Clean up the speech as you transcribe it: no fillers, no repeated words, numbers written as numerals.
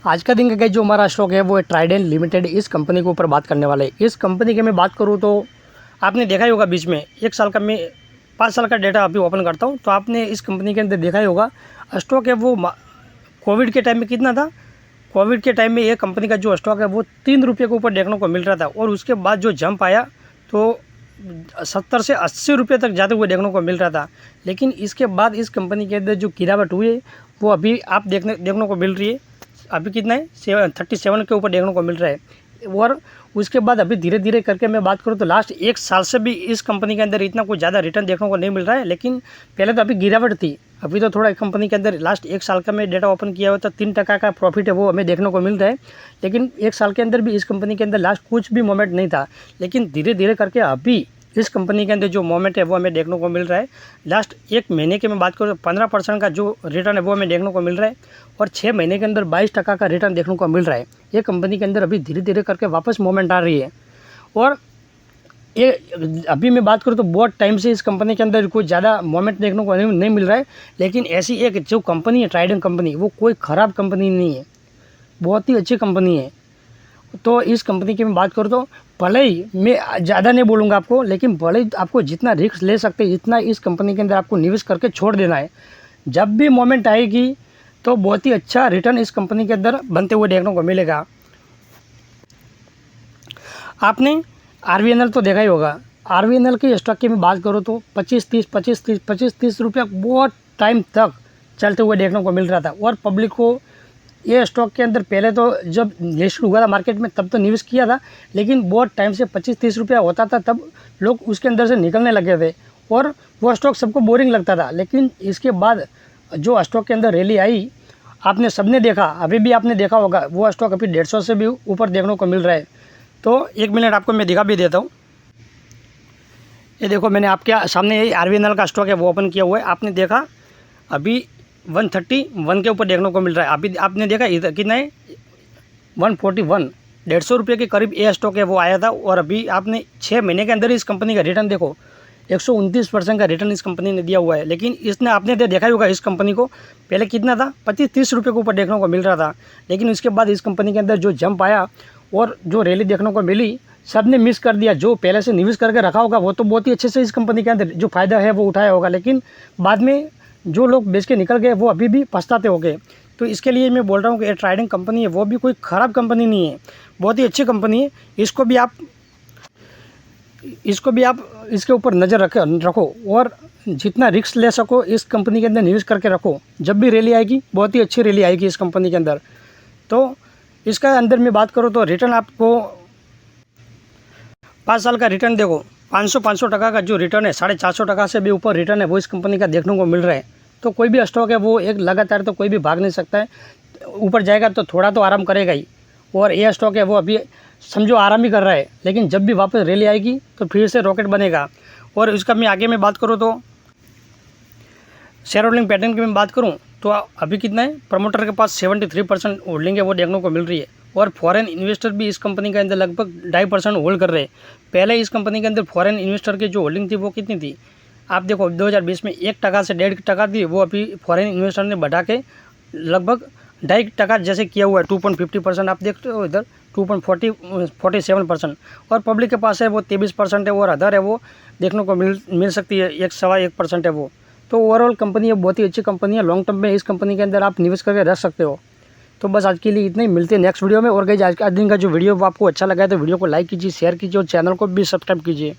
आज का दिन का गाइस जो हमारा स्टॉक है वो ट्राइडेंट लिमिटेड, इस कंपनी के ऊपर बात करने वाले। इस कंपनी की मैं बात करूँ तो आपने देखा ही होगा बीच में 1 साल का, मैं 5 साल का डेटा अभी ओपन करता हूँ तो आपने इस कंपनी के अंदर देखा ही होगा स्टॉक है वो कोविड के टाइम में कितना था। कोविड के टाइम में ये कंपनी का जो स्टॉक है वो 3 रुपये के ऊपर देखने को मिल रहा था और उसके बाद जो जंप आया तो 70 से 80 रुपये तक जाते हुए देखने को मिल रहा था। लेकिन इसके बाद इस कंपनी के अंदर जो गिरावट हुई है वो अभी आप देखने को मिल रही है। अभी कितना है 37 के ऊपर देखने को मिल रहा है। और उसके बाद अभी धीरे धीरे करके मैं बात करूँ तो लास्ट 1 साल से भी इस कंपनी के अंदर इतना कुछ ज़्यादा रिटर्न देखने को नहीं मिल रहा है। लेकिन पहले तो अभी गिरावट थी, अभी तो थोड़ा कंपनी के अंदर लास्ट 1 साल का मैं डेटा ओपन किया हुआ तो 3% का प्रॉफिट है वो हमें देखने को मिल रहा है। लेकिन 1 साल के अंदर भी इस कंपनी के अंदर लास्ट कुछ भी मोमेंट नहीं था। लेकिन धीरे धीरे करके अभी इस कंपनी के अंदर जो मोमेंट है वो हमें देखने को मिल रहा है। लास्ट 1 महीने के मैं बात करूँ तो 15% का जो रिटर्न है वो हमें देखने को मिल रहा है और 6 महीने के अंदर 22% का रिटर्न देखने को मिल रहा है। ये कंपनी के अंदर अभी धीरे धीरे करके वापस मोमेंट आ रही है। और ये अभी मैं बात करूँ तो बहुत टाइम से इस कंपनी के अंदर कोई ज़्यादा मोमेंट देखने को नहीं मिल रहा है। लेकिन ऐसी एक जो कंपनी है ट्राइडेंट कंपनी, वो कोई ख़राब कंपनी नहीं है, बहुत ही अच्छी कंपनी है। तो इस कंपनी की मैं बात करूँ तो भले ही मैं ज़्यादा नहीं बोलूँगा आपको, लेकिन भले ही आपको जितना रिस्क ले सकते हैं जितना इस कंपनी के अंदर आपको निवेश करके छोड़ देना है। जब भी मोमेंट आएगी तो बहुत ही अच्छा रिटर्न इस कंपनी के अंदर बनते हुए देखने को मिलेगा। आपने आरवीएनएल तो देखा ही होगा। आरवीएनएल की स्टॉक की मैं बात करूँ तो 25-30 रुपया बहुत टाइम तक चलते हुए देखने को मिल रहा था। और पब्लिक को ये स्टॉक के अंदर पहले तो जब लिस्ट हुआ था मार्केट में तब तो निवेश किया था, लेकिन बहुत टाइम से 25-30 रुपया होता था तब लोग उसके अंदर से निकलने लगे थे और वो स्टॉक सबको बोरिंग लगता था। लेकिन इसके बाद जो स्टॉक के अंदर रैली आई आपने सबने देखा, अभी भी आपने देखा होगा, वो स्टॉक अभी 150 से भी ऊपर देखने को मिल रहा है। तो 1 मिनट आपको मैं दिखा भी देता हूँ। ये देखो मैंने आपके सामने यही आरवीएनएल का स्टॉक है वो ओपन किया हुआ है। आपने देखा अभी 131 के ऊपर देखने को मिल रहा है। अभी आपने देखा इधर कितना है 141, 150 रुपये के करीब ये स्टॉक है वो आया था। और अभी आपने 6 महीने के अंदर इस कंपनी का रिटर्न देखो, 129% का रिटर्न इस कंपनी ने दिया हुआ है। लेकिन इसने आपने देखा ही होगा इस कंपनी को पहले कितना था 25-30 रुपये के ऊपर देखने को मिल रहा था। लेकिन उसके बाद इस कंपनी के अंदर जो जंप आया और जो रैली देखने को मिली सब ने मिस कर दिया। जो पहले से निवेश करके रखा होगा वो तो बहुत ही अच्छे से इस कंपनी के अंदर जो फ़ायदा है वो उठाया होगा, लेकिन बाद में जो लोग बेच के निकल गए वो अभी भी पछताते हो गए। तो इसके लिए मैं बोल रहा हूँ कि ये ट्राइडेंट कंपनी है वो भी कोई ख़राब कंपनी नहीं है, बहुत ही अच्छी कंपनी है। इसको भी आप इसके ऊपर नज़र रखो और जितना रिस्क ले सको इस कंपनी के अंदर निवेश करके रखो। जब भी रैली आएगी बहुत ही अच्छी रैली आएगी इस कंपनी के अंदर। तो इसका अंदर मैं बात करूँ तो रिटर्न आपको 5 साल का रिटर्न देखो 500% का जो रिटर्न है, 450% से भी ऊपर रिटर्न है वो इस कंपनी का देखने को मिल रहा है। तो कोई भी स्टॉक है वो एक लगातार तो कोई भी भाग नहीं सकता है, ऊपर जाएगा तो थोड़ा तो आराम करेगा ही। और ये स्टॉक है वो अभी समझो आराम ही कर रहा है, लेकिन जब भी वापस रैली आएगी तो फिर से रॉकेट बनेगा। और इसका मैं आगे में बात करूँ तो शेयर होल्डिंग पैटर्न की मैं बात करूँ तो अभी कितना है प्रमोटर के पास 73% होल्डिंग है वो देखने को मिल रही है। और फॉरेन इन्वेस्टर भी इस कंपनी के अंदर लगभग 2.5% होल्ड कर रहे हैं। पहले इस कंपनी के अंदर फॉरेन इन्वेस्टर की जो होल्डिंग थी वो कितनी थी आप देखो 2020 में 1% से 1.5% थी, वो अभी फॉरेन इन्वेस्टर ने बढ़ा के लगभग 2.5% जैसे किया हुआ है 2.50%। आप देखते हो इधर 2.47%। और पब्लिक के पास है वो 23% है और अदर है वो देखने को मिल सकती है 1.25% है वो। तो ओवरऑल कंपनी है बहुत ही अच्छी कंपनी है, लॉन्ग टर्म में इस कंपनी के अंदर आप निवेश करके रख सकते हो। तो बस आज के लिए इतना ही, मिलते हैं नेक्स्ट वीडियो में। और गाइस आज का दिन का जो वीडियो वो आपको अच्छा लगा है तो वीडियो को लाइक कीजिए, शेयर कीजिए और चैनल को भी सब्सक्राइब कीजिए।